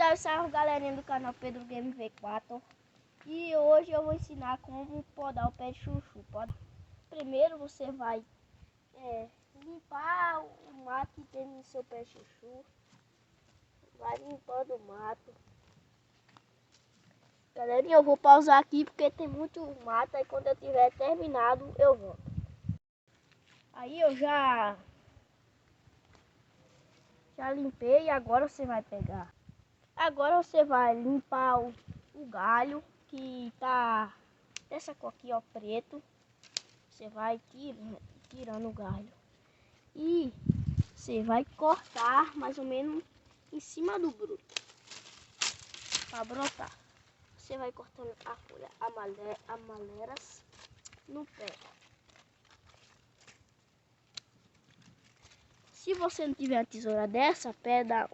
Salve, salve, galerinha do canal Pedro Game V4. E hoje eu vou ensinar como podar o pé de chuchu. Primeiro você vai limpar o mato que tem no seu pé de chuchu. Vai limpando o mato. Galerinha, eu vou pausar aqui porque tem muito mato. Aí quando eu tiver terminado eu volto. Aí eu já limpei e agora você vai pegar. Agora você vai limpar o galho que tá dessa cor aqui, ó, preto. Você vai tirando o galho e você vai cortar mais ou menos em cima do broto para brotar. Você vai cortando a folha amarelas no pé. Se você não tiver uma tesoura dessa, pega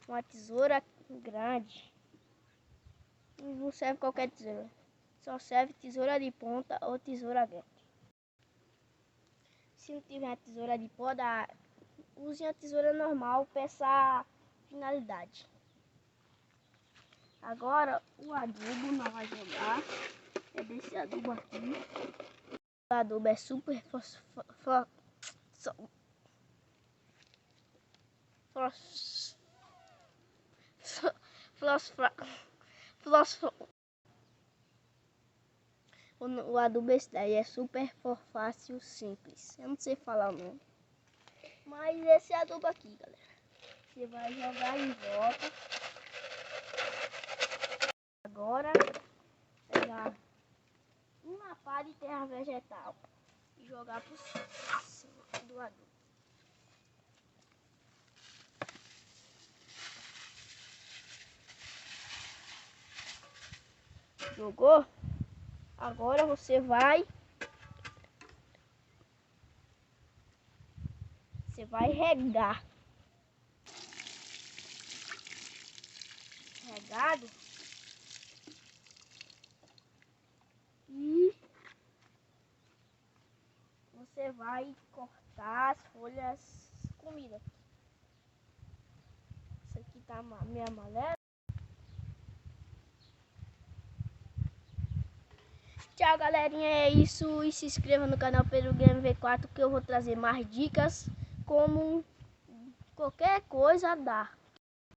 uma tesoura grande. Não serve qualquer tesoura. Só serve tesoura de ponta ou tesoura grande. Se não tiver tesoura de poda, use a tesoura normal para essa finalidade. Agora o adubo nós vamos jogar. É desse adubo aqui. O adubo é super o adubo esse daí é super fácil, simples. Eu não sei falar o nome. Mas esse adubo aqui, galera, você vai jogar em volta. Agora, pegar uma pá de terra vegetal e jogar por cima do adubo. Jogou? Agora você vai regar. Regado. E você vai cortar as folhas comidas. Isso aqui tá meio amarelo. Tchau, galerinha, é isso. E se inscreva no canal Pedro Game V4 que eu vou trazer mais dicas como qualquer coisa dá.